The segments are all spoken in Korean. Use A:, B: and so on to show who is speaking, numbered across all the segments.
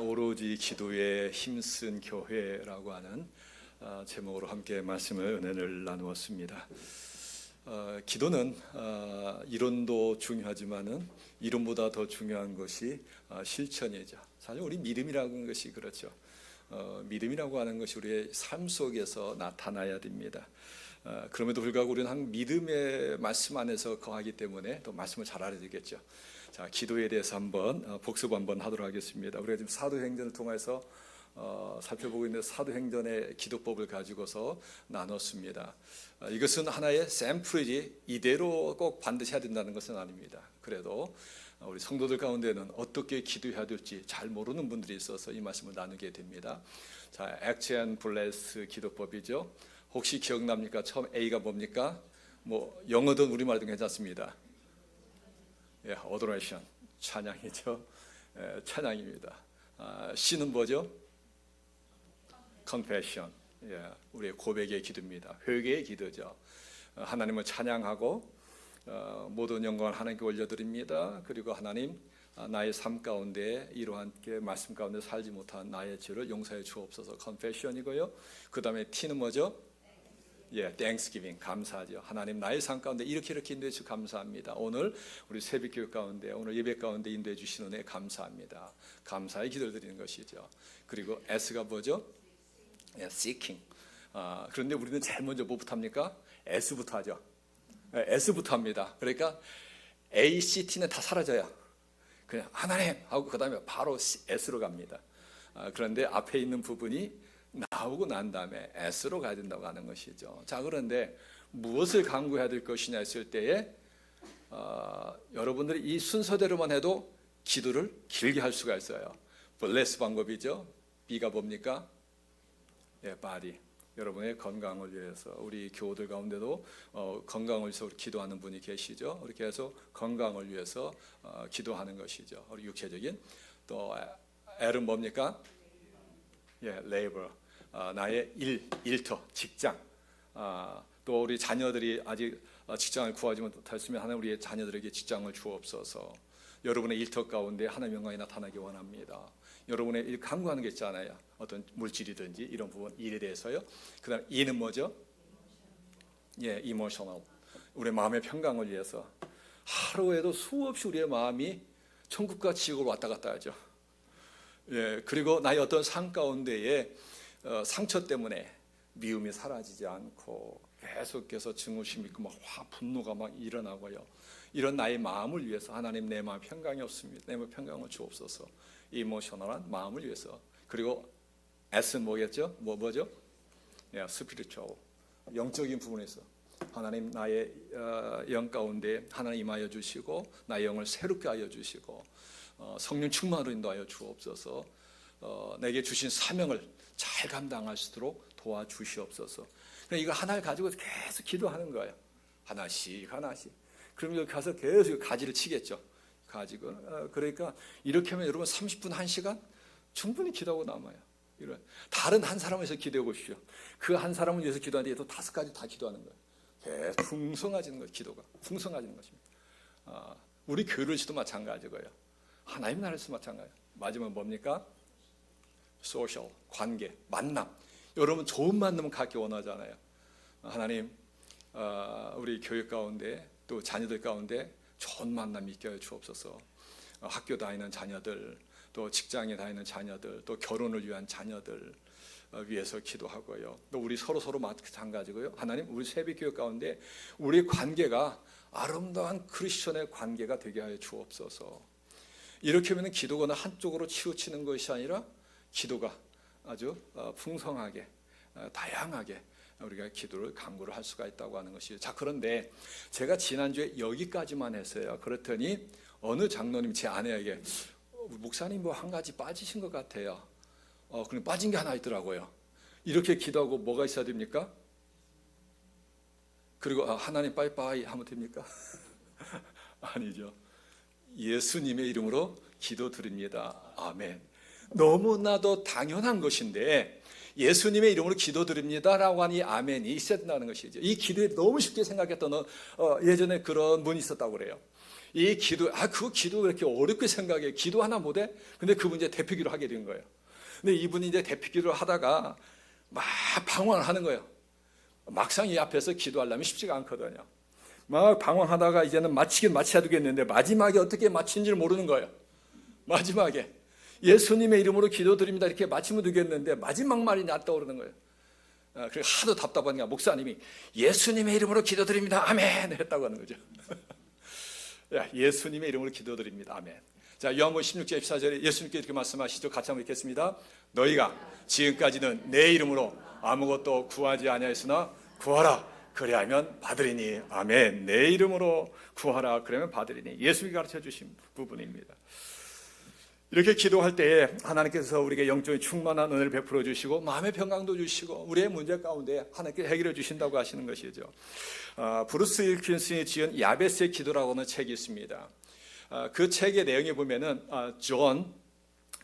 A: 오로지 기도에 힘쓴 교회라고 하는 제목으로 함께 말씀을 은혜를 나누었습니다. 기도는 이론도 중요하지만은 이론보다 더 중요한 것이 실천이죠. 사실 우리 믿음이라는 것이 그렇죠. 믿음이라고 하는 것이 우리의 삶 속에서 나타나야 됩니다. 그럼에도 불구하고 우리는 한 믿음의 말씀 안에서 거하기 때문에 또 말씀을 잘 알아야 되겠죠. 자, 기도에 대해서 한번 복습 한번 하도록 하겠습니다. 우리가 지금 사도행전을 통해서 살펴보고 있는 사도행전의 기도법을 가지고서 나눴습니다. 이것은 하나의 샘플이지 이대로 꼭 반드시 해야 된다는 것은 아닙니다. 그래도 우리 성도들 가운데는 어떻게 기도해야 될지 잘 모르는 분들이 있어서 이 말씀을 나누게 됩니다. 자, 액트 앤 블레스 기도법이죠. 혹시 기억납니까? 처음 A가 뭡니까? 뭐 영어든 우리말든 괜찮습니다. 예, 어도레이션, 찬양이죠. 찬양입니다. C는 뭐죠? confession, 우리의 고백의 기도입니다. 회개의 기도죠. 하나님을 찬양하고 모든 영광을 하나님께 올려드립니다. 그리고 하나님, 나의 삶 가운데 이러한 말씀 가운데 살지 못한 나의 죄를 용서해 주옵소서. confession이고요. 그 다음에 T는 뭐죠? Thanksgiving, 감사하죠. 하나님, 나의 삶 가운데 이렇게 인도해 주셔서 감사합니다. 오늘 우리 새벽교육 가운데, 오늘 예배 가운데 인도해 주시는 은혜 감사합니다. 감사의 기도를 드리는 것이죠. 그리고 S가 뭐죠? Seeking. 그런데 우리는 제일 먼저 뭐부터 합니까? S부터 하죠. S부터 합니다. 그러니까 A, C, T는 다 사라져요. 그냥 하나님 하고 그 다음에 바로 S로 갑니다. 그런데 앞에 있는 부분이 나오고 난 다음에 S로 가야 된다고 하는 것이죠. 자, 그런데 무엇을 강구해야 될 것이냐 했을 때에 여러분들이 이 순서대로만 해도 기도를 길게 할 수가 있어요. 블레스 방법이죠. B가 뭡니까? body. 여러분의 건강을 위해서 우리 교우들 가운데도 건강을 위해서 기도하는 분이 계시죠. 이렇게 해서 건강을 위해서 기도하는 것이죠. 우리 육체적인. 또 L은 뭡니까? labor. 나의 일터, 직장. 또 우리 자녀들이 아직 직장을 구하지 못했으면 하나님 우리의 자녀들에게 직장을 주옵소서. 여러분의 일터 가운데 하나님의 영광이 나타나기 원합니다. 여러분의 일 강구하는 게 있잖아요. 어떤 물질이든지 이런 부분, 일에 대해서요. 그 다음 E는 뭐죠? emotional. 우리의 마음의 평강을 위해서 하루에도 수없이 우리의 마음이 천국과 지옥을 왔다 갔다 하죠. 그리고 나의 어떤 삶 가운데에 상처 때문에 미움이 사라지지 않고 계속해서 증오심이 있고 막 분노가 막 일어나고요. 이런 나의 마음을 위해서 하나님, 내 마음 평강이 없습니다. 내 마음 평강을 주옵소서. 이모셔널한 마음을 위해서. 그리고 S는 뭐겠죠? 뭐죠? 스피리추얼, 영적인 부분에서 하나님, 나의 영 가운데 하나님 임하여 주시고 나의 영을 새롭게 하여 주시고 성령 충만으로 인도하여 주옵소서. 내게 주신 사명을 잘 감당할 수 있도록 도와주시옵소서. 그러니까 이거 하나를 가지고 계속 기도하는 거예요. 하나씩. 그럼 여기 가서 계속 가지를 치겠죠. 가지고. 그러니까 이렇게 하면 여러분 30분, 1시간 충분히 기도하고 남아요. 이런 다른 한 사람을 위해서 기도해 보십시오. 그 한 사람을 위해서 기도하는데 또 5가지 다 기도하는 거예요. 계속 풍성해지는 거예요. 기도가 풍성해지는 것입니다. 우리 교회에서도 마찬가지고요. 하나님 나라에서 마찬가지예요. 마지막 뭡니까? 소셜, 관계, 만남. 여러분 좋은 만남을 갖기 원하잖아요. 하나님, 우리 교육 가운데 또 자녀들 가운데 좋은 만남이 있게 하여 주옵소서. 학교 다니는 자녀들, 또 직장에 다니는 자녀들, 또 결혼을 위한 자녀들 위해서 기도하고요. 또 우리 서로 마찬가지고요. 하나님, 우리 새벽교육 가운데 우리 관계가 아름다운 크리스천의 관계가 되게 하여 주옵소서. 이렇게 하면 기도가 한쪽으로 치우치는 것이 아니라 기도가 아주 풍성하게, 다양하게 우리가 기도를 강구를 할 수가 있다고 하는 것이죠. 자, 그런데 제가 지난주에 여기까지만 했어요. 그랬더니 어느 장로님 제 아내에게 목사님 뭐 한 가지 빠지신 것 같아요. 그럼 빠진 게 하나 있더라고요. 이렇게 기도하고 뭐가 있어야 됩니까? 그리고 하나님 빠이빠이 하면 됩니까? 아니죠. 예수님의 이름으로 기도드립니다. 아멘. 너무나도 당연한 것인데 예수님의 이름으로 기도드립니다라고 하니 아멘이 있어야 된다는 것이죠. 이 기도에 너무 쉽게 생각했던 예전에 그런 분이 있었다고 그래요. 이 기도, 그 기도 왜 이렇게 어렵게 생각해? 기도 하나 못해? 근데 그분 이제 대표기도 하게 된 거예요. 근데 이분이 이제 대표기를 하다가 막 방황을 하는 거예요. 막상 이 앞에서 기도하려면 쉽지가 않거든요. 막 방황하다가 이제는 마치긴 마쳐야 되겠는데 마지막에 어떻게 마친지를 모르는 거예요. 마지막에 예수님의 이름으로 기도드립니다 이렇게 마치면 되겠는데 마지막 말이 나 떠오르는 거예요. 그리고 하도 답답하니까 목사님이 예수님의 이름으로 기도드립니다 아멘 했다고 하는 거죠. 예수님의 이름으로 기도드립니다 아멘. 자, 요한복음 16절 14절에 예수님께 이렇게 말씀하시죠. 같이 한번 읽겠습니다. 너희가 지금까지는 내 이름으로 아무것도 구하지 아니하였으나 구하라 그리하면 받으리니 아멘. 내 이름으로 구하라 그러면 받으리니. 예수님이 가르쳐 주신 부분입니다. 이렇게 기도할 때에 하나님께서 우리에게 영적인 충만한 은혜를 베풀어 주시고 마음의 평강도 주시고 우리의 문제 가운데 하나님께 해결해 주신다고 하시는 것이죠. 브루스 윌킨슨이 지은 야베스의 기도라고 하는 책이 있습니다. 그 책의 내용에 보면은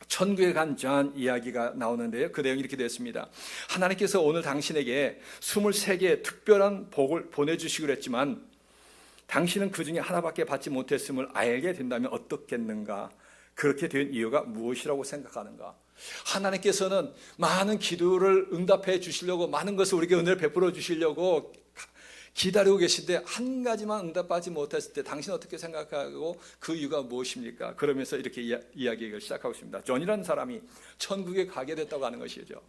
A: 천국에 간 존 이야기가 나오는데요. 그 내용이 이렇게 됐습니다. 하나님께서 오늘 당신에게 23개의 특별한 복을 보내주시기로 했지만 당신은 그 중에 하나밖에 받지 못했음을 알게 된다면 어떻겠는가? 그렇게 된 이유가 무엇이라고 생각하는가? 하나님께서는 많은 기도를 응답해 주시려고 많은 것을 우리에게 은혜를 베풀어 주시려고 기다리고 계신데 한 가지만 응답받지 못했을 때 당신은 어떻게 생각하고 그 이유가 무엇입니까? 그러면서 이렇게 이야기를 시작하고 있습니다. 존이라는 사람이 천국에 가게 됐다고 하는 것이죠.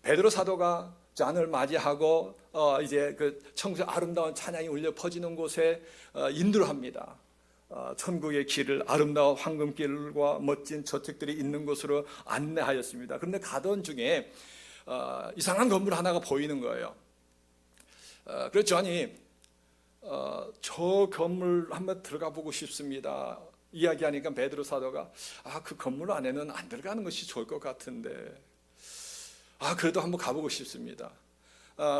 A: 베드로 사도가 존을 맞이하고 이제 그 천국의 아름다운 찬양이 울려 퍼지는 곳에 인도를 합니다. 천국의 길을 아름다운 황금길과 멋진 저택들이 있는 곳으로 안내하였습니다. 그런데 가던 중에 이상한 건물 하나가 보이는 거예요. 그래서 존이 저 건물 한번 들어가 보고 싶습니다. 이야기하니까 베드로 사도가 그 건물 안에는 안 들어가는 것이 좋을 것 같은데 그래도 한번 가보고 싶습니다.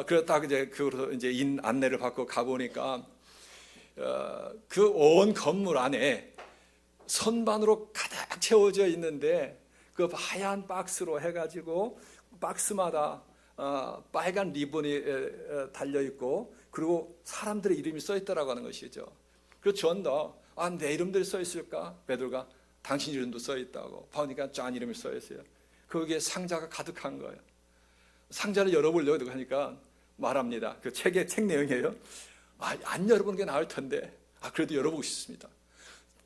A: 그렇다고 이제 안내를 받고 가보니까 그 온 건물 안에 선반으로 가득 채워져 있는데 그 하얀 박스로 해가지고 박스마다 빨간 리본이 달려있고 그리고 사람들의 이름이 써있다라고 하는 것이죠. 그래서 존도 내 이름들이 써있을까? 베드로가 당신 이름도 써있다고 보니까 존 이름이 써있어요. 거기에 상자가 가득한 거예요. 상자를 열어보려고 하니까 말합니다. 그 책 내용이에요. 안 열어보는 게 나을 텐데 그래도 열어보고 싶습니다.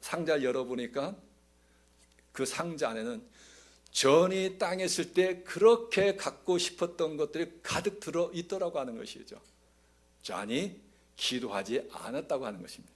A: 상자를 열어보니까 그 상자 안에는 존이 땅에 있을 때 그렇게 갖고 싶었던 것들이 가득 들어 있더라고 하는 것이죠. 존이 기도하지 않았다고 하는 것입니다.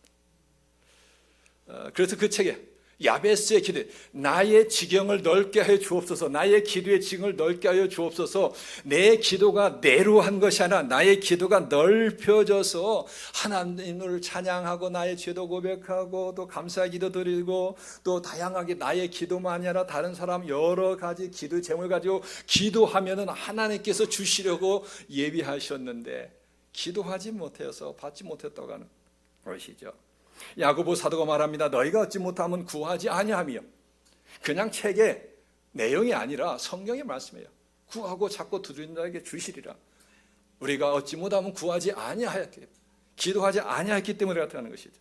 A: 그래서 그 책에 야베스의 기도, 나의 지경을 넓게 하여 주옵소서, 나의 기도의 지경을 넓게 하여 주옵소서. 내 기도가 내로한 것이 아니라 나의 기도가 넓혀져서 하나님을 찬양하고 나의 죄도 고백하고 또 감사의 기도 드리고 또 다양하게 나의 기도만이 아니라 다른 사람 여러 가지 기도 제목을 가지고 기도하면은 하나님께서 주시려고 예비하셨는데 기도하지 못해서 받지 못했다고 하는 것이죠. 야고보 사도가 말합니다. 너희가 얻지 못하면 구하지 아니하며. 그냥 책의 내용이 아니라 성경의 말씀이에요. 구하고 찾고 두드리는 자에게 주시리라. 우리가 얻지 못하면 구하지 아니하였기, 기도하지 아니하였기 때문에 그렇다는 것이죠.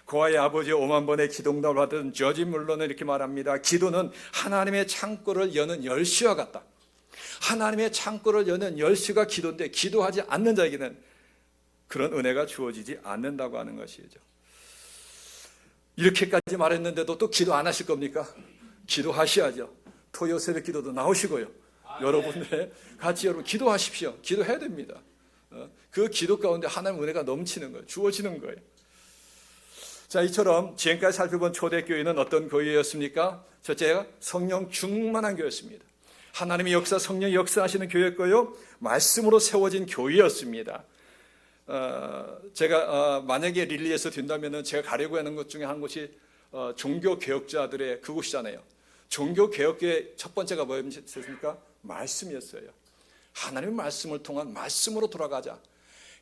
A: 고아의 아버지 5만 번의 기도응답을 받은 저지 물러는 이렇게 말합니다. 기도는 하나님의 창고를 여는 열쇠와 같다. 하나님의 창고를 여는 열쇠가 기도인데 기도하지 않는 자에게는 그런 은혜가 주어지지 않는다고 하는 것이죠. 이렇게까지 말했는데도 또 기도 안 하실 겁니까? 기도하셔야죠. 토요새벽 기도도 나오시고요. 여러분들 같이 여러분 기도하십시오. 기도해야 됩니다. 그 기도 가운데 하나님의 은혜가 넘치는 거예요. 주어지는 거예요. 자, 이처럼 지금까지 살펴본 초대교회는 어떤 교회였습니까? 첫째가 성령 충만한 교회였습니다. 하나님의 역사, 성령이 역사하시는 교회였고요. 말씀으로 세워진 교회였습니다. 제가 만약에 릴리에서 된다면 제가 가려고 하는 것 중에 한 곳이 종교개혁자들의 그곳이잖아요. 종교개혁의 첫 번째가 뭐였습니까? 말씀이었어요. 하나님의 말씀을 통한 말씀으로 돌아가자.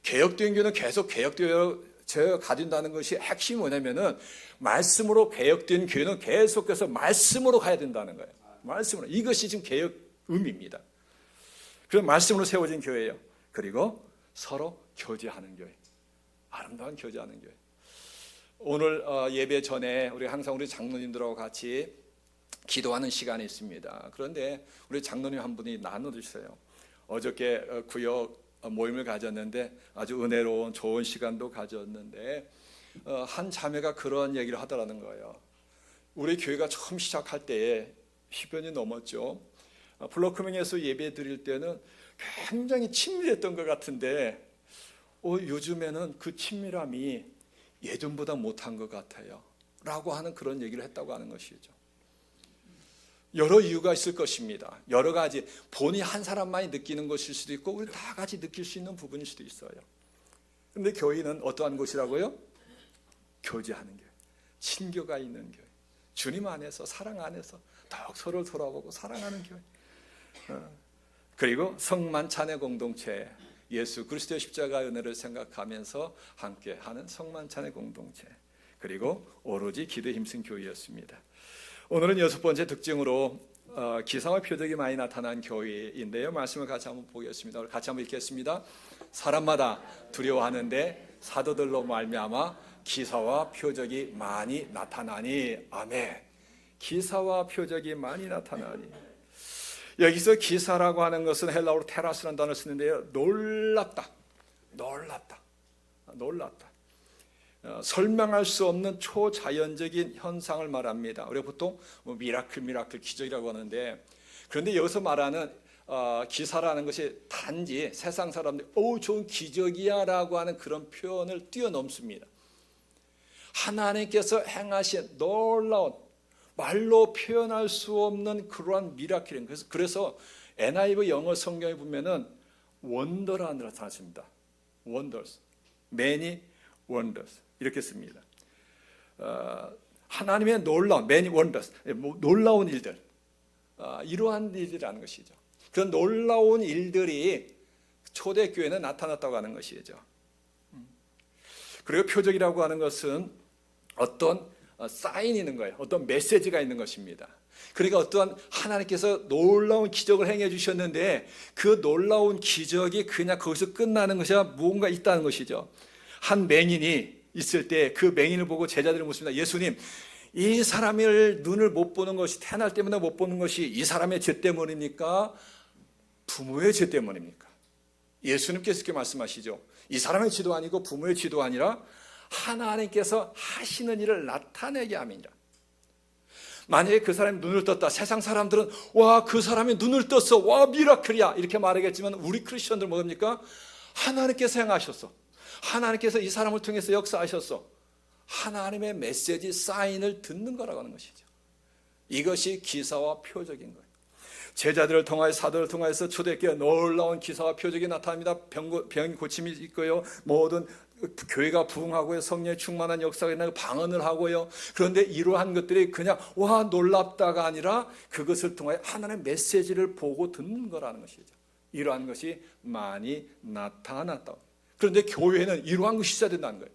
A: 개혁된 교회는 계속 개혁되어 가진다는 것이 핵심이 뭐냐면은 말씀으로 개혁된 교회는 계속해서 말씀으로 가야 된다는 거예요. 말씀으로. 이것이 지금 개혁 의미입니다. 그런 말씀으로 세워진 교회예요. 그리고 서로 교제하는 교회. 아름다운 교제하는 교회. 오늘 예배 전에 우리 항상 우리 장로님들하고 같이 기도하는 시간이 있습니다. 그런데 우리 장로님 한 분이 나눠주세요. 어저께 구역 모임을 가졌는데 아주 은혜로운 좋은 시간도 가졌는데 한 자매가 그런 얘기를 하더라는 거예요. 우리 교회가 처음 시작할 때에 10년이 넘었죠. 블로크명에서 예배 드릴 때는 굉장히 친밀했던 것 같은데 요즘에는 그 친밀함이 예전보다 못한 것 같아요 라고 하는 그런 얘기를 했다고 하는 것이죠. 여러 이유가 있을 것입니다. 여러 가지, 본이 한 사람만이 느끼는 것일 수도 있고 우리 다 같이 느낄 수 있는 부분일 수도 있어요. 그런데 교회는 어떠한 곳이라고요? 교제하는 교회, 친교가 있는 교회, 주님 안에서, 사랑 안에서 더욱 서로를 돌아보고 사랑하는 교회, 그리고 성만찬의 공동체, 예수 그리스도의 십자가의 은혜를 생각하면서 함께하는 성만찬의 공동체, 그리고 오로지 기도에 힘쓴 교회였습니다. 오늘은 여섯 번째 특징으로 기사와 표적이 많이 나타난 교회인데요. 말씀을 같이 한번 보겠습니다. 같이 한번 읽겠습니다. 사람마다 두려워하는데 사도들로 말미암아 기사와 표적이 많이 나타나니. 아멘. 기사와 표적이 많이 나타나니. 여기서 기사라고 하는 것은 헬라어로 테라스라는 단어를 쓰는데요. 놀랍다. 설명할 수 없는 초자연적인 현상을 말합니다. 우리가 보통 미라클, 기적이라고 하는데, 그런데 여기서 말하는 기사라는 것이 단지 세상 사람들이 좋은 기적이야 라고 하는 그런 표현을 뛰어넘습니다. 하나님께서 행하신 놀라운, 말로 표현할 수 없는 그러한 미라클인, 그래서 NIV 영어 성경에 보면은 원더라는 단어가 나왔습니다. wonders, many wonders 이렇게 씁니다. 하나님의 놀라운, many wonders, 놀라운 일들, 이러한 일이라는 것이죠. 그런 놀라운 일들이 초대교회는 나타났다고 하는 것이죠. 그리고 표적이라고 하는 것은 어떤 사인이 있는 거예요. 어떤 메시지가 있는 것입니다. 그러니까 어떠한 하나님께서 놀라운 기적을 행해 주셨는데 그 놀라운 기적이 그냥 거기서 끝나는 것이 아니라 무언가 있다는 것이죠. 한 맹인이 있을 때 그 맹인을 보고 제자들이 묻습니다. 예수님, 이 사람을 눈을 못 보는 것이, 태어날 때마다 못 보는 것이 이 사람의 죄 때문입니까? 부모의 죄 때문입니까? 예수님께서 이렇게 말씀하시죠. 이 사람의 죄도 아니고 부모의 죄도 아니라 하나님께서 하시는 일을 나타내게 함이니라. 만약에 그 사람이 눈을 떴다, 세상 사람들은 와, 그 사람이 눈을 떴어, 와, 미라클이야 이렇게 말하겠지만, 우리 크리스천들 뭡니까? 하나님께서 행하셨어, 하나님께서 이 사람을 통해서 역사하셨어, 하나님의 메시지, 사인을 듣는 거라고 하는 것이죠. 이것이 기사와 표적인 거예요. 제자들을 통하여, 사도를 통해서 초대교회 놀라운 기사와 표적이 나타납니다. 병 고침이 있고요, 모든 교회가 부흥하고요, 성령의 충만한 역사가 있나요, 방언을 하고요. 그런데 이러한 것들이 그냥 와 놀랍다가 아니라 그것을 통하여 하나님의 메시지를 보고 듣는 거라는 것이죠. 이러한 것이 많이 나타났다. 그런데 교회는 이러한 것이 있어야 된다는 거예요.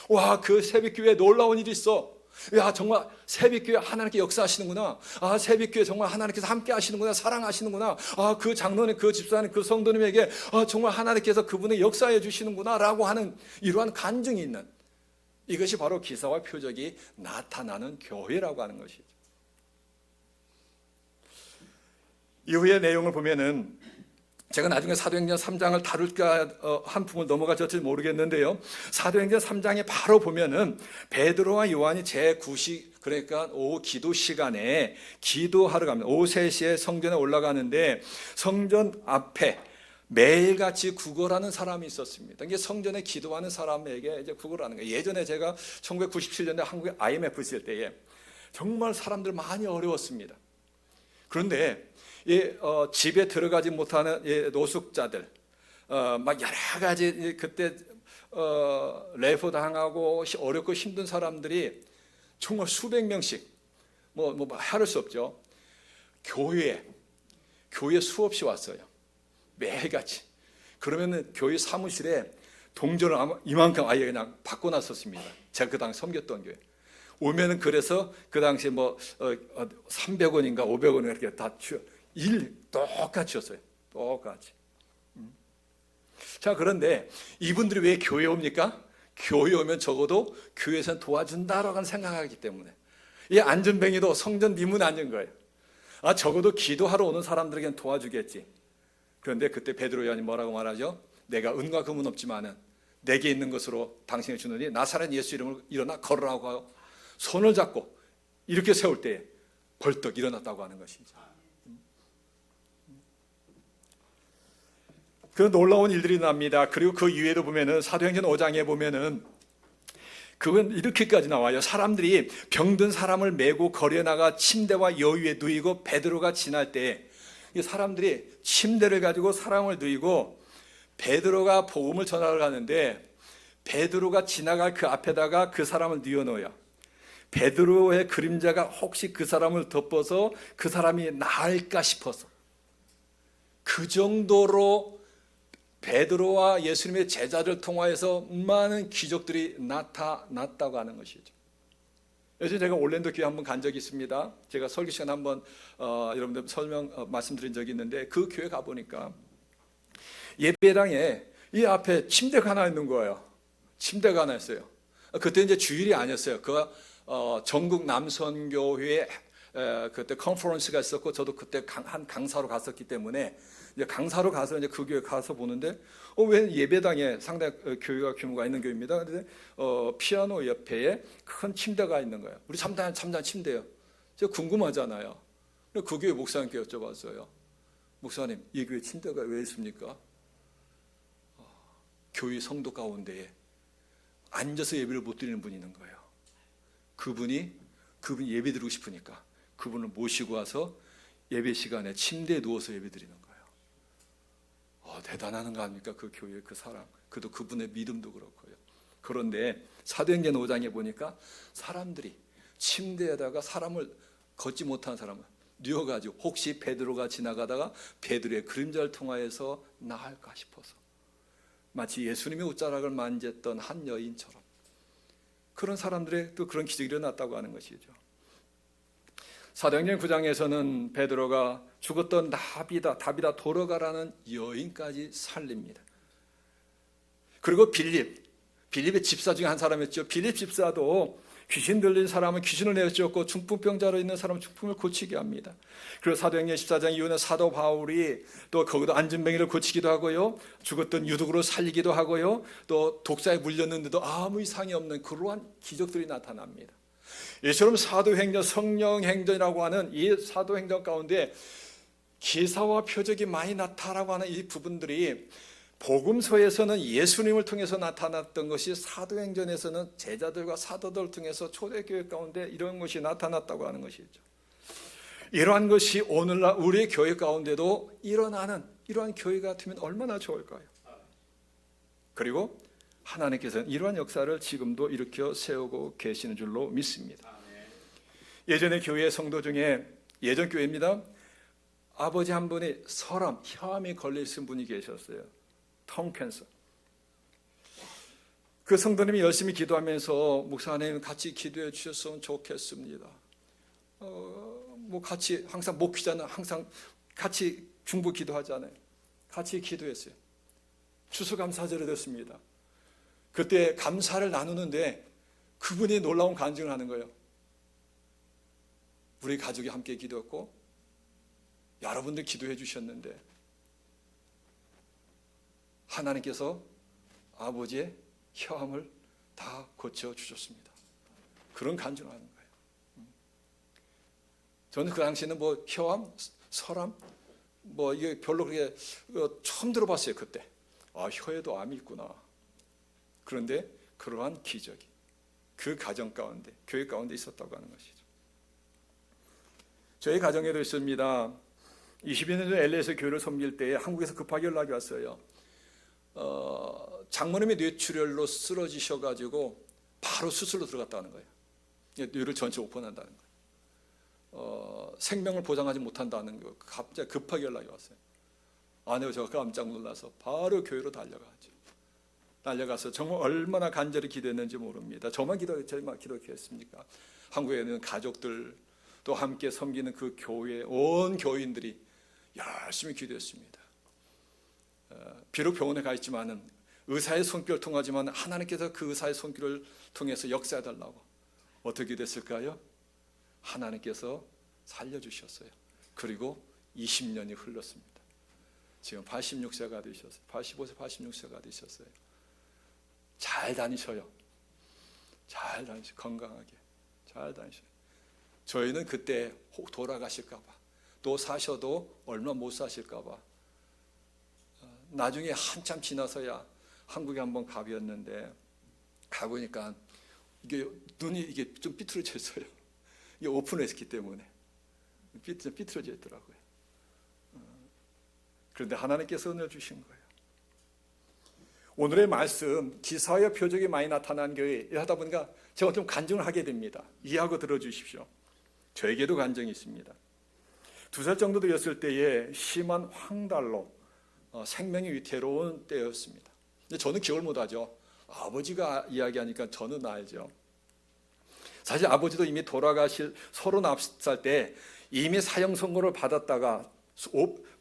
A: 와, 그 새벽교회에 놀라운 일이 있어. 야, 정말 새벽교회 하나님께 역사하시는구나. 아, 새벽교회 정말 하나님께서 함께 하시는구나, 사랑하시는구나. 아, 그 장로님, 그 집사님, 그 성도님에게 정말 하나님께서 그분의 역사해 주시는구나 라고 하는 이러한 간증이 있는, 이것이 바로 기사와 표적이 나타나는 교회라고 하는 것이죠. 이후의 내용을 보면은 제가 나중에 사도행전 3장을 다룰까 한 부분 넘어가질지 모르겠는데요. 사도행전 3장에 바로 보면은 베드로와 요한이 제9시, 그러니까 오후 기도 시간에 기도하러 갑니다. 오후 3시에 성전에 올라가는데 성전 앞에 매일같이 구걸하는 사람이 있었습니다. 이게 성전에 기도하는 사람에게 이제 구걸하는 거예요. 예전에 제가 1997년에 한국에 IMF 있을 때에 정말 사람들 많이 어려웠습니다. 그런데 집에 들어가지 못하는 노숙자들, 막 여러 가지 그때 레포 당하고 어렵고 힘든 사람들이 정말 수백 명씩 뭐 하를 수 없죠. 교회에 수없이 왔어요. 매일같이. 그러면은 교회 사무실에 동전을 이만큼 아예 그냥 바꿔놨었습니다. 제가 그 당시 섬겼던 교회. 오면은 그래서 그 당시에 300원인가 500원인가 이렇게 다 똑같이 줬어요. 똑같이. 자, 그런데 이분들이 왜 교회에 옵니까? 교회 오면 적어도 교회에서는 도와준다라고 생각하기 때문에 이 안전뱅이도 성전 미문에 앉은 거예요. 적어도 기도하러 오는 사람들에게는 도와주겠지. 그런데 그때 베드로 요한이 뭐라고 말하죠? 내가 은과 금은 없지만은 내게 있는 것으로 당신이 주느니 나사렛 예수 이름으로 일어나 걸으라고 하고 손을 잡고 이렇게 세울 때에 벌떡 일어났다고 하는 것이죠. 그런 놀라운 일들이 납니다. 그리고 그 이후에도 보면은 사도행전 5장에 보면은 그건 이렇게까지 나와요. 사람들이 병든 사람을 메고 거리에 나가 침대와 여위에 누이고 베드로가 지날 때 사람들이 침대를 가지고 사람을 누이고 베드로가 복음을 전하러 가는데 베드로가 지나갈 그 앞에다가 그 사람을 누워놓아요. 베드로의 그림자가 혹시 그 사람을 덮어서 그 사람이 나을까 싶어서 그 정도로 베드로와 예수님의 제자를 통하여서 많은 기적들이 나타났다고 하는 것이죠. 요즘 제가 올랜도 교회 한번 간 적이 있습니다. 제가 설교 시간 한번 여러분들 말씀드린 적이 있는데 그 교회 가보니까 예배당에 이 앞에 침대가 하나 있는 거예요. 침대가 하나 있어요. 그때 이제 주일이 아니었어요. 그 전국 남선교회 그때 컨퍼런스가 있었고 저도 그때 한 강사로 갔었기 때문에 이제 강사로 가서 이제 그 교회 가서 보는데 왜 예배당에 상당히 교회가 규모가 있는 교회입니다. 그런데 피아노 옆에 큰 침대가 있는 거예요. 우리 참단 침대예요. 제가 궁금하잖아요. 그 교회 목사님께 여쭤봤어요. 목사님, 이 교회 침대가 왜 있습니까? 교회 성도 가운데에 앉아서 예배를 못 드리는 분이 있는 거예요. 그분이 예배 드리고 싶으니까 그분을 모시고 와서 예배 시간에 침대에 누워서 예배 드리는 거예요. 대단한 거 아닙니까? 그 교회의 그 사랑, 그도 그분의 믿음도 그렇고요. 그런데 사도행전 5장에 보니까 사람들이 침대에다가 사람을 걷지 못하는 사람을 누워가지고 혹시 베드로가 지나가다가 베드로의 그림자를 통하여서 나을까 싶어서 마치 예수님의 옷자락을 만졌던 한 여인처럼 그런 사람들의 또 그런 기적이 일어났다고 하는 것이죠. 사도행전 9장에서는 베드로가 죽었던 다비다 돌아가라는 여인까지 살립니다. 그리고 빌립의 집사 중에 한 사람이었죠. 빌립 집사도 귀신 들린 사람은 귀신을 내쫓고 중풍병자로 있는 사람은 중풍을 고치게 합니다. 그리고 사도행전 14장 이후에는 사도 바울이 또 거기도 안전뱅이를 고치기도 하고요, 죽었던 유독으로 살리기도 하고요, 또 독사에 물렸는데도 아무 이상이 없는 그러한 기적들이 나타납니다. 이처럼 사도행전, 성령행전이라고 하는 이 사도행전 가운데 기사와 표적이 많이 나타나고 하는 이 부분들이 복음서에서는 예수님을 통해서 나타났던 것이 사도행전에서는 제자들과 사도들을 통해서 초대교회 가운데 이런 것이 나타났다고 하는 것이죠. 이러한 것이 오늘날 우리의 교회 가운데도 일어나는 이러한 교회가 되면 얼마나 좋을까요? 그리고 하나님께서는 이러한 역사를 지금도 일으켜 세우고 계시는 줄로 믿습니다. 예전에 교회 성도 중에 예전 교회입니다. 아버지 한 분이 혈암이 걸려있은 분이 계셨어요. 텅 캔서. 그 성도님이 열심히 기도하면서 목사님 같이 기도해 주셨으면 좋겠습니다. 같이 항상 목회자는 항상 같이 중보 기도하잖아요. 같이 기도했어요. 추수감사절이 됐습니다. 그때 감사를 나누는데 그분이 놀라운 간증을 하는 거예요. 우리 가족이 함께 기도했고 여러분들 기도해 주셨는데 하나님께서 아버지의 혈암을 다 고쳐주셨습니다. 그런 간증을 하는 거예요. 저는 그 당시에는 혈암, 설암 이게 별로 그렇게 처음 들어봤어요. 그때 혀에도 암이 있구나. 그런데 그러한 기적이 그 가정 가운데, 교회 가운데 있었다고 하는 것이죠. 저희 가정에도 있습니다. 20여 년 전 LA에서 교회를 섬길 때 한국에서 급하게 연락이 왔어요. 장모님이 뇌출혈로 쓰러지셔가지고 바로 수술로 들어갔다는 거예요. 뇌를 전체 오픈한다는 거예요. 생명을 보장하지 못한다는 거. 갑자기 급하게 연락이 왔어요. 아내가 제가 깜짝 놀라서 바로 교회로 달려가서 정말 얼마나 간절히 기도했는지 모릅니다. 저만 기도했습니까? 한국에 있는 가족들 또 함께 섬기는 그 교회 온 교인들이 열심히 기도했습니다. 비록 병원에 가 있지만은 의사의 손길을 통하지만 하나님께서 그 의사의 손길을 통해서 역사해달라고 어떻게 됐을까요? 하나님께서 살려주셨어요. 그리고 20년이 흘렀습니다. 지금 86세가 되셨어요. 85세, 86세가 되셨어요. 잘 다니셔요. 잘 다니셔. 건강하게 잘 다니셔요. 저희는 그때 돌아가실까 봐, 또 사셔도 얼마 못 사실까 봐, 나중에 한참 지나서야 한국에 한번 가보였는데, 가보니까 이게 눈이 이게 좀 삐뚤어져 있어요. 이게 오픈했기 때문에 삐뚤어져 있더라고요. 그런데 하나님께서 은혜를 주신 거예요. 오늘의 말씀 기사와 표적이 많이 나타난 교회 하다 보니까 제가 좀 간증을 하게 됩니다. 이해하고 들어주십시오. 저에게도 간증이 있습니다. 2살 정도 되었을 때에 심한 황달로 생명이 위태로운 때였습니다. 근데 저는 기억을 못하죠. 아버지가 이야기하니까 저는 알죠. 사실 아버지도 이미 돌아가실 39살 때 이미 사형 선고를 받았다가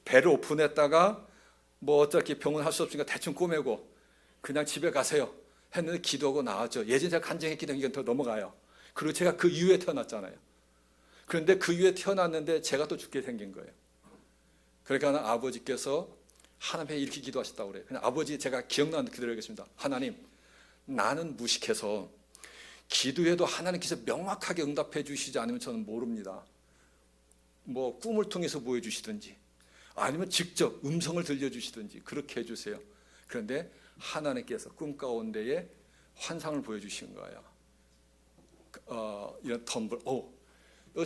A: 배를 오픈했다가 뭐 어차피 병원 할 수 없으니까 대충 꼬매고 그냥 집에 가세요 했는데 기도하고 나왔죠. 예전에 제가 간증했기 때문에 이건 더 넘어가요. 그리고 제가 그 이후에 태어났잖아요. 그런데 그 이후에 태어났는데 제가 또 죽게 생긴 거예요. 그러니까 아버지께서 하나님께 이렇게 기도하셨다고 그래요. 그냥 아버지, 제가 기억나는 기도하겠습니다. 하나님, 나는 무식해서 기도해도 하나님께서 명확하게 응답해 주시지 않으면 저는 모릅니다. 뭐 꿈을 통해서 보여주시든지 아니면 직접 음성을 들려주시든지 그렇게 해주세요. 그런데 하나님께서 꿈 가운데에 환상을 보여주신 거예요. 이런 덤불.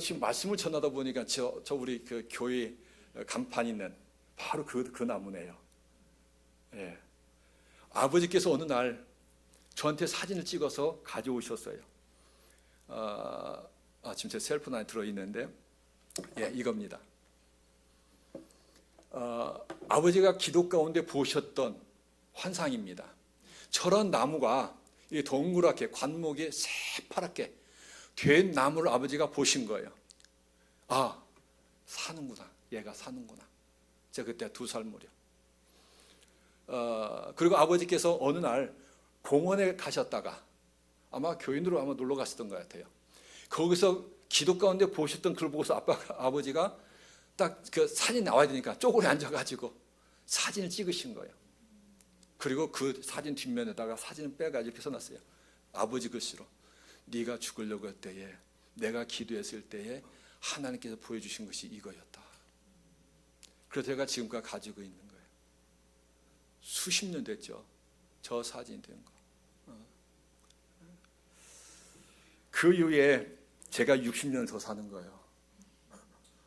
A: 지금 말씀을 전하다 보니까 저 우리 그 교회 간판 있는 바로 그 나무네요. 예. 아버지께서 어느 날 저한테 사진을 찍어서 가져오셨어요. 지금 제 셀폰 안에 들어있는데, 예, 이겁니다. 아버지가 기도 가운데 보셨던 환상입니다. 저런 나무가 동그랗게 관목이 새파랗게 된 나무를 아버지가 보신 거예요. 사는구나. 얘가 사는구나. 제가 그때 2살 무렵. 그리고 아버지께서 어느 날 공원에 가셨다가 아마 교인으로 아마 놀러 가셨던 것 같아요. 거기서 기도 가운데 보셨던 그걸 보고서 아버지가 딱 그 사진 나와야 되니까 쪼그려 앉아가지고 사진을 찍으신 거예요. 그리고 그 사진 뒷면에다가 사진을 빼가지고 펴서놨어요. 아버지 글씨로, 네가 죽으려고 할 때에, 내가 기도했을 때에 하나님께서 보여주신 것이 이거였다. 그래서 제가 지금까지 가지고 있는 거예요. 수십 년 됐죠. 저 사진이 된 거. 그 이후에 제가 60년 더 사는 거예요.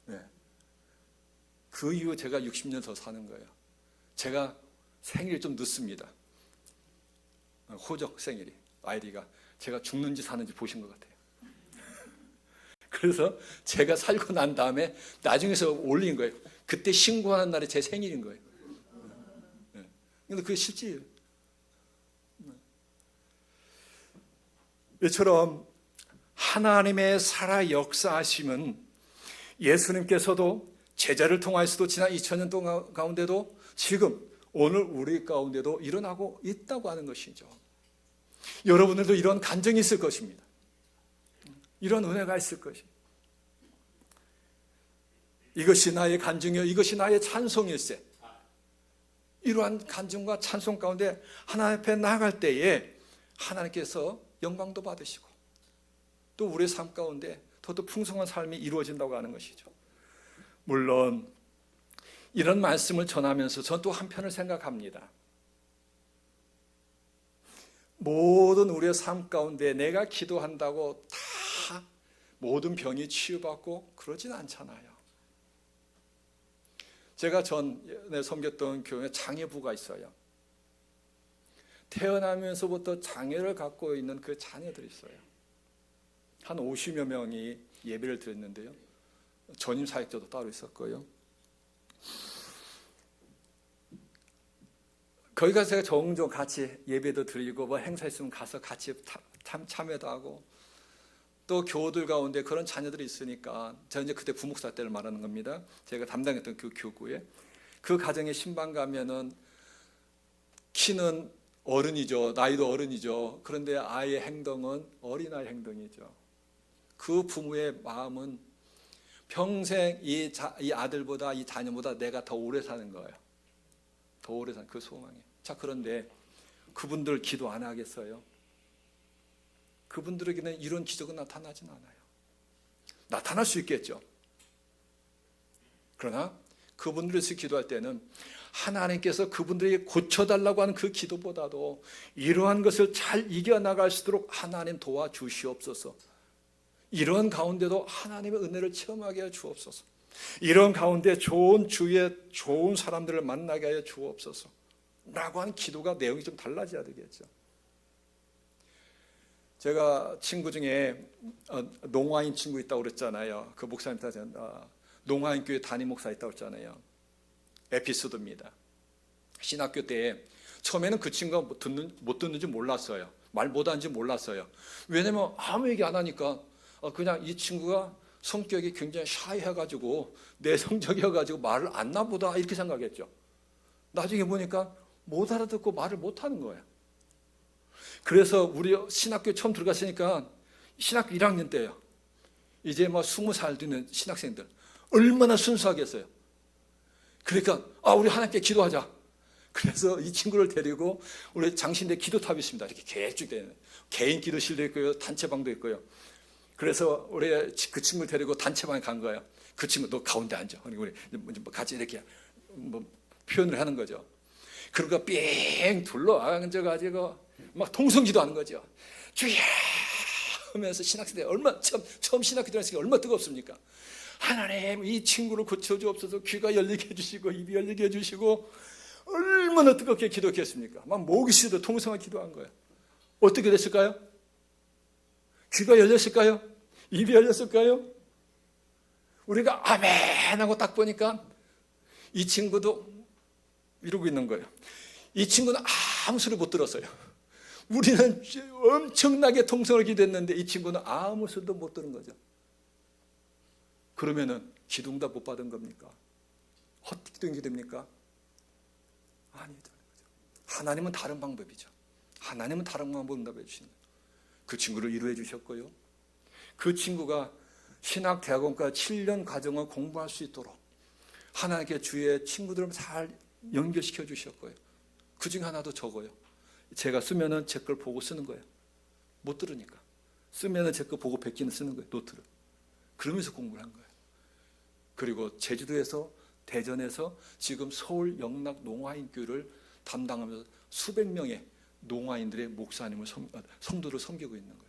A: 네. 그 이후 제가 60년 더 사는 거예요. 제가 생일이 좀 늦습니다. 호적 생일이. 아이디가 제가 죽는지 사는지 보신 것 같아요. 그래서 제가 살고 난 다음에 나중에서 올린 거예요. 그때 신고하는 날이 제 생일인 거예요. 근데 그게 실제예요. 이처럼 하나님의 살아 역사하심은 예수님께서도 제자를 통하여서도 지난 2000년 동안 가운데도 지금 오늘 우리 가운데도 일어나고 있다고 하는 것이죠. 여러분들도 이런 간증이 있을 것입니다. 이런 은혜가 있을 것입니다. 이것이 나의 간증이요, 이것이 나의 찬송일세. 이러한 간증과 찬송 가운데 하나님 앞에 나아갈 때에 하나님께서 영광도 받으시고 또 우리의 삶 가운데 더 풍성한 삶이 이루어진다고 하는 것이죠. 물론 이런 말씀을 전하면서 저는 또 한편을 생각합니다. 모든 우리의 삶 가운데 내가 기도한다고 다 모든 병이 치유받고 그러진 않잖아요. 제가 전에 섬겼던 교회에 장애부가 있어요. 태어나면서부터 장애를 갖고 있는 그 자녀들이 있어요. 한 50여 명이 예배를 드렸는데요. 전임 사역자도 따로 있었고요. 거기 가서 제가 종종 같이 예배도 드리고 뭐 행사 있으면 가서 같이 참여도 하고, 또 교우들 가운데 그런 자녀들이 있으니까, 제가 이제 그때 부목사 때를 말하는 겁니다. 제가 담당했던 그 교구에 그 가정에 신방 가면은 키는 어른이죠. 나이도 어른이죠. 그런데 아이의 행동은 어린아이 행동이죠. 그 부모의 마음은 평생 이 아들보다 이 자녀보다 내가 더 오래 사는 거예요. 더 오래 사는 그 소망이. 자, 그런데 그분들 기도 안 하겠어요? 그분들에게는 이런 기적은 나타나진 않아요. 나타날 수 있겠죠. 그러나 그분들에서 기도할 때는 하나님께서 그분들에게 고쳐달라고 하는 그 기도보다도 이러한 것을 잘 이겨나갈 수 있도록 하나님 도와주시옵소서. 이런 가운데도 하나님의 은혜를 체험하게 해 주옵소서. 이런 가운데 좋은 주위에 좋은 사람들을 만나게 해 주옵소서 라고 하는 기도가 내용이 좀 달라져야 되겠죠. 제가 친구 중에 농화인 친구 있다고 그랬잖아요. 그 목사님한테 농화인 교회 담임 목사 있다고 그랬잖아요. 에피소드입니다. 신학교 때 처음에는 그 친구가 못 듣는지 몰랐어요. 말 못하는지 몰랐어요. 왜냐면 아무 얘기 안 하니까 그냥 이 친구가 성격이 굉장히 샤이해가지고 내성적이어가지고 말을 안 나보다 이렇게 생각했죠. 나중에 보니까 못 알아듣고 말을 못하는 거예요. 그래서 우리 신학교에 처음 들어갔으니까 신학교 1학년 때예요. 이제 20살 되는 신학생들 얼마나 순수하겠어요. 그러니까 우리 하나님께 기도하자. 그래서 이 친구를 데리고 우리 장신대 기도탑이 있습니다. 이렇게 계속 되는 개인 기도실도 있고요, 단체방도 있고요. 그래서 우리 그 친구를 데리고 단체방에 간 거예요. 그 친구 너 가운데 앉아. 우리 같이 이렇게 표현을 하는 거죠. 그러니까 삥 둘러 앉아가지고 막 통성기도하는 거죠. 주야 하면서 신학생들 얼마 처음 신학기도 했으니까 얼마 뜨겁습니까? 하나님 이 친구를 고쳐주옵소서. 귀가 열리게 해주시고 입이 열리게 해주시고 얼마나 뜨겁게 기도했겠습니까? 막 목이 쉬도 통성하게 기도한 거예요. 어떻게 됐을까요? 귀가 열렸을까요? 입이 열렸을까요? 우리가 아멘 하고 딱 보니까 이 친구도 이러고 있는 거예요. 이 친구는 아무 소리 못 들었어요. 우리는 엄청나게 통성을 기도했는데 이 친구는 아무 소리도 못 들은 거죠. 그러면은 기도응답 못 받은 겁니까? 헛기도인 기도입니까? 아니죠. 하나님은 다른 방법이죠. 하나님은 다른 방법으로 응답해 주시는 거예요. 그 친구를 위로해 주셨고요. 그 친구가 신학대학원까지 7년 과정을 공부할 수 있도록 하나님께 주위의 친구들을 잘 연결시켜 주셨고요. 그 중에 하나도 적어요. 제가 쓰면은 제 걸 보고 쓰는 거예요. 못 들으니까. 쓰면은 제 거 보고 베끼는 쓰는 거예요. 노트를. 그러면서 공부를 한 거예요. 그리고 제주도에서 대전에서 지금 서울 영락 농화인 교회를 담당하면서 수백 명의 농화인들의 목사님을 성도를 섬기고 있는 거예요.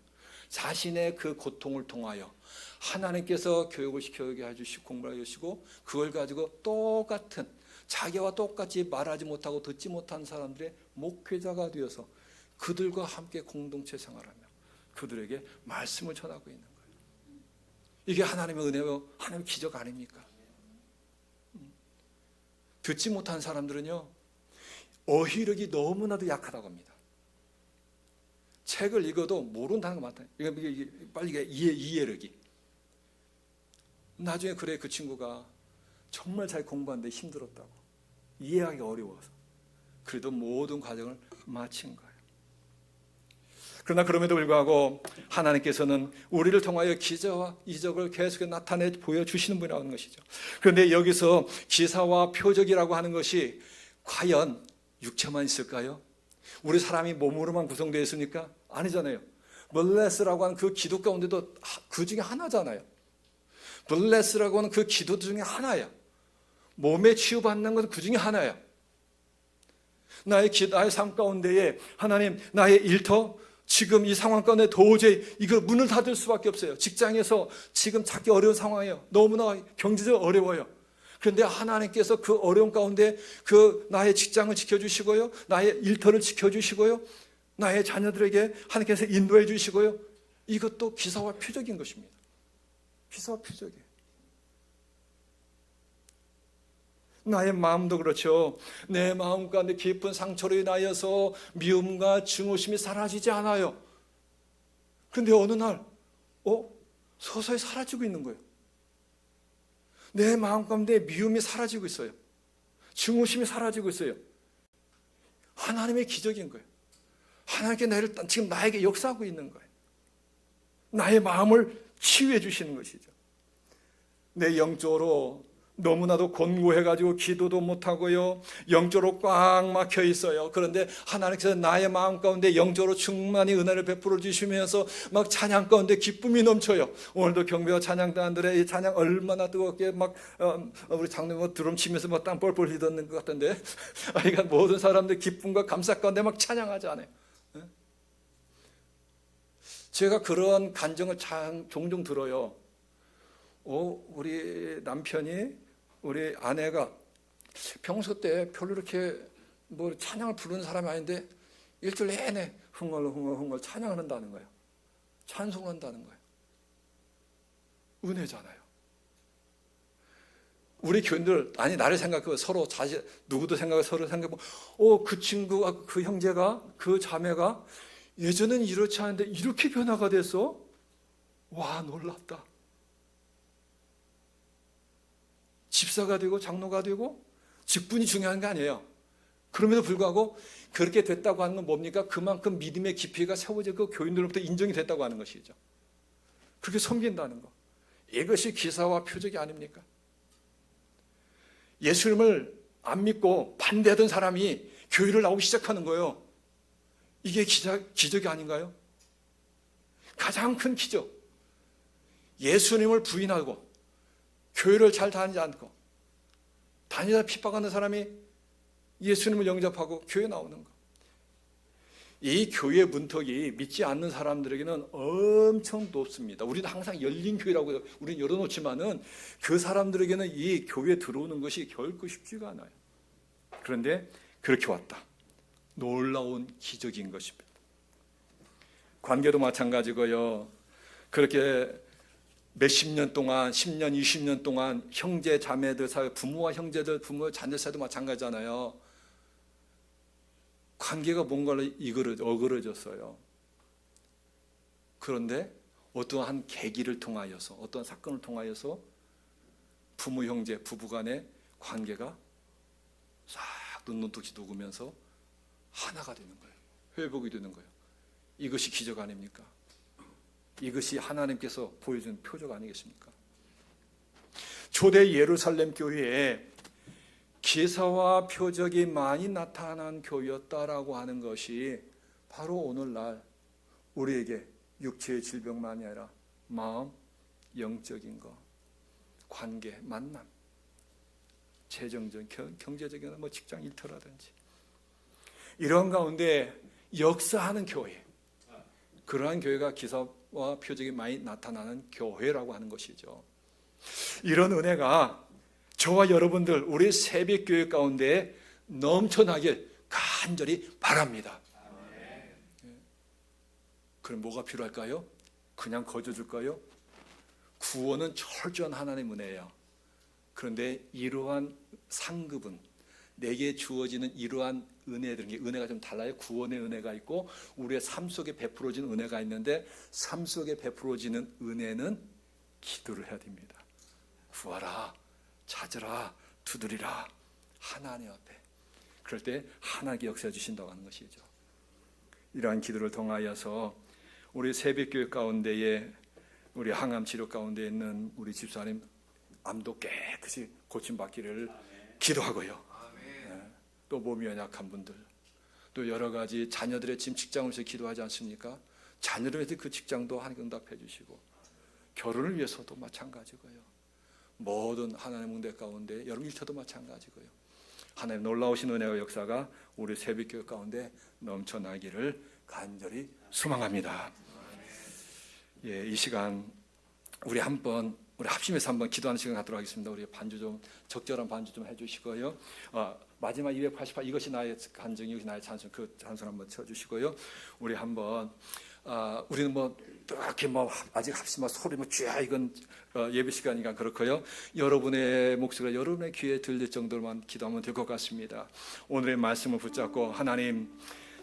A: 자신의 그 고통을 통하여 하나님께서 교육을 시켜게 해주시고 공부를 해주시고 그걸 가지고 똑같은 자기와 똑같이 말하지 못하고 듣지 못한 사람들의 목회자가 되어서 그들과 함께 공동체 생활하며 그들에게 말씀을 전하고 있는 거예요. 이게 하나님의 은혜요, 하나님의 기적 아닙니까? 듣지 못한 사람들은요, 어휘력이 너무나도 약하다고 합니다. 책을 읽어도 모른다는 거 많다. 이게 빨리 이해력이. 나중에 그래 그 친구가 정말 잘 공부하는데 힘들었다고. 이해하기 어려워서. 그래도 모든 과정을 마친 거예요. 그러나 그럼에도 불구하고 하나님께서는 우리를 통하여 기저와 이적을 계속해서 나타내 보여주시는 분이라는 것이죠. 그런데 여기서 기사와 표적이라고 하는 것이 과연 육체만 있을까요? 우리 사람이 몸으로만 구성되어 있습니까? 아니잖아요. 블레스라고 하는 그 기도 가운데도 그 중에 하나잖아요. 블레스라고 하는 그 기도 중에 하나야. 몸에 치유받는 것은 그 중에 하나야. 나의 삶 가운데에 하나님 나의 일터 지금 이 상황 가운데 도저히 이걸 문을 닫을 수밖에 없어요. 직장에서 지금 찾기 어려운 상황이에요. 너무나 경제적으로 어려워요. 그런데 하나님께서 그 어려운 가운데 그 나의 직장을 지켜주시고요. 나의 일터를 지켜주시고요. 나의 자녀들에게 하나님께서 인도해 주시고요. 이것도 기사와 표적인 것입니다. 기사와 표적이에요. 나의 마음도 그렇죠. 내 마음 가운데 깊은 상처로 인하여서 미움과 증오심이 사라지지 않아요. 그런데 어느 날 서서히 사라지고 있는 거예요. 내 마음 가운데 미움이 사라지고 있어요. 증오심이 사라지고 있어요. 하나님의 기적인 거예요. 하나님께 지금 나에게 역사하고 있는 거예요. 나의 마음을 치유해 주시는 것이죠. 내 영적으로 너무나도 곤고해가지고 기도도 못하고요, 영적으로 꽉 막혀 있어요. 그런데 하나님께서 나의 마음 가운데 영적으로 충만히 은혜를 베풀어 주시면서 막 찬양 가운데 기쁨이 넘쳐요. 오늘도 경배와 찬양단들의 이 찬양 얼마나 뜨겁게 막 우리 장로님 드럼 치면서 막 땀 뻘뻘 흘리던 것 같던데 그러니까 모든 사람들 기쁨과 감사 가운데 막 찬양하지 않아요. 제가 그런 간증을 종종 들어요. 우리 남편이, 우리 아내가 평소 때 별로 이렇게 뭐 찬양을 부르는 사람이 아닌데 일주일 내내 흥얼흥얼 찬양을 한다는 거예요. 찬송한다는 거예요. 은혜잖아요. 우리 교인들, 아니 나를 생각하고 서로 누구도 생각하고 서로 생각하고 그 친구가, 그 형제가, 그 자매가 예전엔 이렇지 않은데 이렇게 변화가 됐어? 와, 놀랍다. 집사가 되고 장로가 되고 직분이 중요한 게 아니에요. 그럼에도 불구하고 그렇게 됐다고 하는 건 뭡니까? 그만큼 믿음의 깊이가 세워지고 교인들로부터 인정이 됐다고 하는 것이죠. 그렇게 섬긴다는 거. 이것이 기사와 표적이 아닙니까? 예수님을 안 믿고 반대하던 사람이 교회를 나오기 시작하는 거예요. 이게 기적이 아닌가요? 가장 큰 기적. 예수님을 부인하고 교회를 잘 다니지 않고 다니다 핍박하는 사람이 예수님을 영접하고 교회 나오는 거. 이 교회 문턱이 믿지 않는 사람들에게는 엄청 높습니다. 우리는 항상 열린 교회라고 우리는 열어놓지만은 그 사람들에게는 이 교회에 들어오는 것이 결코 쉽지가 않아요. 그런데 그렇게 왔다. 놀라운 기적인 것입니다. 관계도 마찬가지고요. 그렇게 몇십 년 동안, 10년, 20년 동안 형제, 자매들 사이, 부모와 형제들, 부모, 자녀 사이도 마찬가지잖아요. 관계가 뭔가로 어그러졌어요. 그런데 어떠한 계기를 통하여서, 어떤 사건을 통하여서 부모, 형제, 부부 간의 관계가 싹 눈두치 녹으면서 하나가 되는 거예요. 회복이 되는 거예요. 이것이 기적 아닙니까? 이것이 하나님께서 보여준 표적 아니겠습니까? 초대 예루살렘 교회에 기사와 표적이 많이 나타난 교회였다라고 하는 것이 바로 오늘날 우리에게 육체의 질병만이 아니라 마음, 영적인 것, 관계, 만남, 재정적인, 경제적인 뭐 직장 일터라든지 이런 가운데 역사하는 교회, 그러한 교회가 기사와 표적이 많이 나타나는 교회라고 하는 것이죠. 이런 은혜가 저와 여러분들 우리 새벽교회 가운데 넘쳐나길 간절히 바랍니다. 그럼 뭐가 필요할까요? 그냥 거저줄까요? 구원은 철저한 하나님의 은혜예요. 그런데 이러한 상급은 내게 주어지는 이러한 은혜들은, 은혜가 좀 달라요. 구원의 은혜가 있고 우리의 삶 속에 베풀어지는 은혜가 있는데, 삶 속에 베풀어지는 은혜는 기도를 해야 됩니다. 구하라, 찾으라, 두드리라, 하나님 앞에. 그럴 때 하나님께 역사해 주신다고 하는 것이죠. 이러한 기도를 통하여서 우리 새벽교회 가운데에, 우리 항암 치료 가운데 있는 우리 집사님 암도 깨끗이 고침받기를 기도하고요. 또 몸이 연약한 분들, 또 여러 가지 자녀들의 지금 직장을 위해서 기도하지 않습니까? 자녀를 위해서 그 직장도 하나님 응답해 주시고, 결혼을 위해서도 마찬가지고요. 모든 하나님의 응대 가운데 여러분 일터도 마찬가지고요. 하나님 놀라우신 은혜와 역사가 우리 새벽교회 가운데 넘쳐나기를 간절히 소망합니다. 예, 이 시간 우리 합심해서 한번 기도하는 시간 갖도록 하겠습니다. 우리 반주 좀, 적절한 반주 좀 해주시고요. 마지막 288, 이것이 나의 간증, 이것이 나의 찬송, 그 찬송 한번 쳐주시고요. 우리 한번 우리는 뭐 이렇게 뭐 아직 합심 소리 뭐 쥐야 이건 예배 시간이니까 그렇고요. 여러분의 목소리가 여러분의 귀에 들릴 정도로만 기도하면 될 것 같습니다. 오늘의 말씀을 붙잡고, 하나님,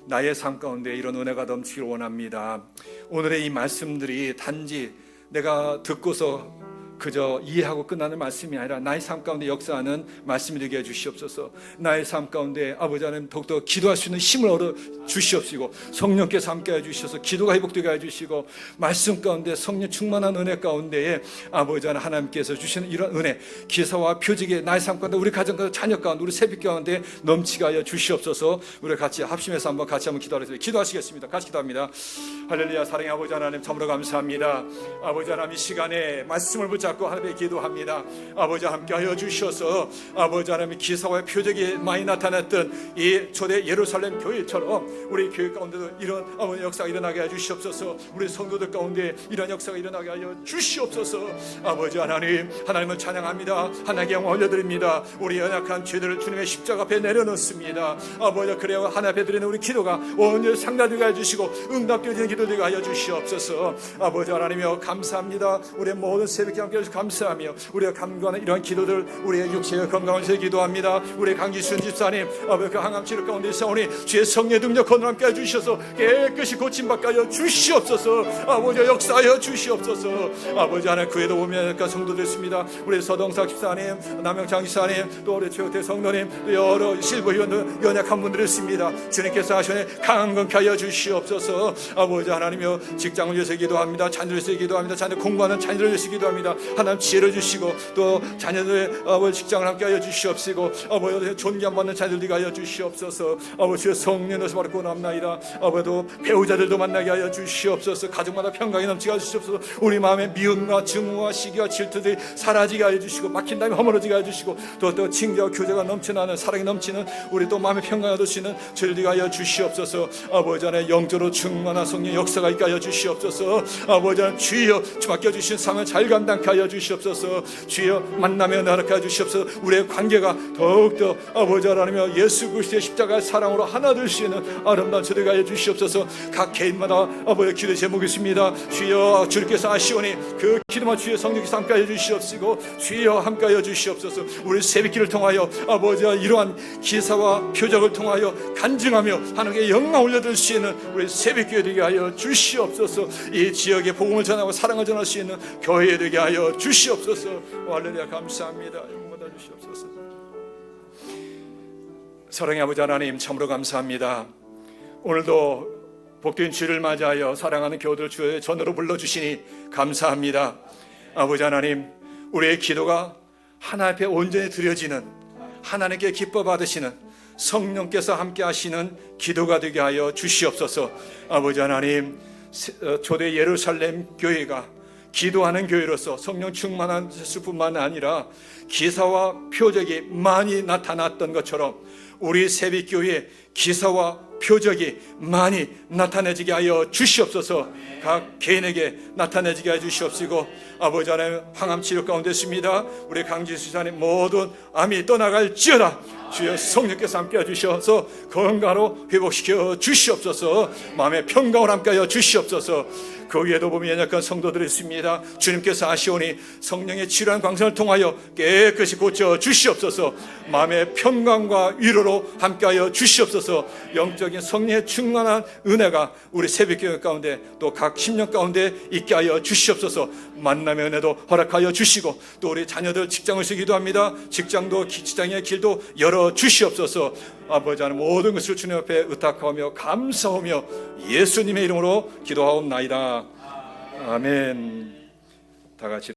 A: 나의 삶 가운데 이런 은혜가 넘치길 원합니다. 오늘의 이 말씀들이 단지 내가 듣고서 그저 이해하고 끝나는 말씀이 아니라 나의 삶 가운데 역사하는 말씀이 되게 해주시옵소서. 나의 삶 가운데 아버지 하나님 더욱더 기도할 수 있는 힘을 얻어 주시옵시고, 성령께서 함께 해주셔서 기도가 회복되게 해주시고, 말씀 가운데 성령 충만한 은혜 가운데에 아버지 하나님께서 주시는 이런 은혜, 기사와 표적이 나의 삶 가운데, 우리 가정 가운데, 자녀 가운데, 우리 새벽 가운데 넘치게 하여 주시옵소서. 우리 같이 합심해서 한번 같이 한번 기도하겠습니다. 기도하시겠습니다. 같이 기도합니다. 할렐루야. 사랑의 아버지 하나님, 참으로 감사합니다. 아버지 하나님, 이 시간에 말씀을 붙잡고 하나님께 기도합니다. 아버지 함께하여 주셔서 아버지 하나님, 기사와 표적이 많이 나타났던 이 초대 예루살렘 교회처럼 우리 교회 가운데도 이런 아버지 역사가 일어나게 해 주시옵소서. 우리 성도들 가운데 이런 역사가 일어나게 하여 주시옵소서. 아버지 하나님, 하나님을 찬양합니다. 하나님께 영광 올려드립니다. 우리 연약한 죄들을 주님의 십자가 앞에 내려놓습니다. 아버지, 그래야 하나님 앞에 드리는 우리 기도가 온전히 상달되게 해주시고 응답되어지는 기도 되게 하여 주시옵소서. 아버지 하나님이여, 감사합니다. 우리의 모든 새벽에 함께 해주셔서 감사하며, 우리가 간구하는 이러한 기도들, 우리의 육체의 건강을 위해서 기도합니다. 우리 강기순 집사님, 아버지 그 항암치료 가운데 있사오니 주의 성령의 능력 건을 함께 해주셔서 깨끗이 고침받게 하여 주시옵소서. 아버지 역사하여 주시옵소서. 아버지 하나님, 그 외에도 보면 성도들 있습니다. 우리 서동석 집사님, 남영창 집사님, 또 우리 최호태 성도님, 또 여러 실버 위원들, 연약한 분들이 있습니다. 주님께서 하시니 강건케 하여 주시옵소서. 아버지 하나님이여, 직장을 위해서 기도합니다. 자녀를 위해서 기도합니다. 자녀 공부하는 자녀를 위해서 기도합니다. 하나님 지혜를 주시고, 또 자녀들의 아버지 직장을 함께 하여 주시옵시고, 아버지 존경받는 자녀들이 하여 주시옵소서. 아버지 성령으로서 바로 구원합나이다. 아버지도 배우자들도 만나게 하여 주시옵소서. 가족마다 평강이 넘치게 하여 주시옵소서. 우리 마음에 미움과 증오와 시기와 질투들이 사라지게 하여 주시고, 막힌 다음에 허물어지게 하여 주시고, 또 칭찬과 교제가 넘치는, 사랑이 넘치는 우리 또 마음의 평강을 얻으시는 저희들이 하여 주시옵소서. 아버지 안에 영적으로 충만한 성령 역사가 있게 하여 주시옵소서. 아버지 안에 주여 맡겨주신 삶을 잘 감당케 하여 주시옵소서. 주여 만나며 나르게 하여 주시옵소서. 우리의 관계가 더욱더 아버지 하나님이여, 예수 그리스도의 십자가의 사랑으로 하나 될 수 있는 아름다운 저희들이 하여 주시옵소서. 각 개인마다 아버지 기도 제목이 있습니다. 주여, 주께서 아시오니 그 기도만 주의 성령께서 함께 하여 주시옵시고, 주여 함께 하여 주시옵소서. 우리 새벽기를 통하여 아버지와 이러한 기사와 표적을 통하여 간증하며 하나님께 영광 올려드릴 수 있는 우리 새벽교회 되게 하여 주시옵소서. 이 지역에 복음을 전하고 사랑을 전할 수 있는 교회 되게 하여 주시옵소서. 할렐루야. 감사합니다. 영광 받아 주시옵소서. 사랑의 아버지 하나님, 참으로 감사합니다. 오늘도 복된 주를 맞이하여 사랑하는 교우들 주의 전으로 불러주시니 감사합니다. 아버지 하나님, 우리의 기도가 하나님 앞에 온전히 드려지는, 하나님께 기뻐 받으시는 성령께서 함께 하시는 기도가 되게 하여 주시옵소서. 아버지 하나님, 초대 예루살렘 교회가 기도하는 교회로서 성령 충만한 뿐만 아니라 기사와 표적이 많이 나타났던 것처럼 우리 새벽교회에 기사와 표적이 많이 나타내지게 하여 주시옵소서. 각 개인에게 나타내지게 하여 주시옵시고, 아버지 하나님, 항암치료 가운데 있습니다. 우리 강지수사님 모든 암이 떠나갈지어다. 주여 성령께서 함께 해주셔서 건강으로 회복시켜 주시옵소서. 마음의 평강을 함께 하여 주시옵소서. 그 위에도 보면 연약한 성도들이 있습니다. 주님께서 아시오니 성령의 치료한 광선을 통하여 깨끗이 고쳐 주시옵소서. 마음의 평강과 위로로 함께 하여 주시옵소서. 영적인 성령의 충만한 은혜가 우리 새벽교회 가운데 또 각 심령 가운데 있게 하여 주시옵소서. 만남의 은혜도 허락하여 주시고, 또 우리 자녀들 직장을 쓰기도 합니다. 직장도 직장의 길도 열어 주시옵소서. 아버지 하나님, 모든 것을 주님 앞에 의탁하며 감사하며 예수님의 이름으로 기도하옵나이다. 아멘. 다 같이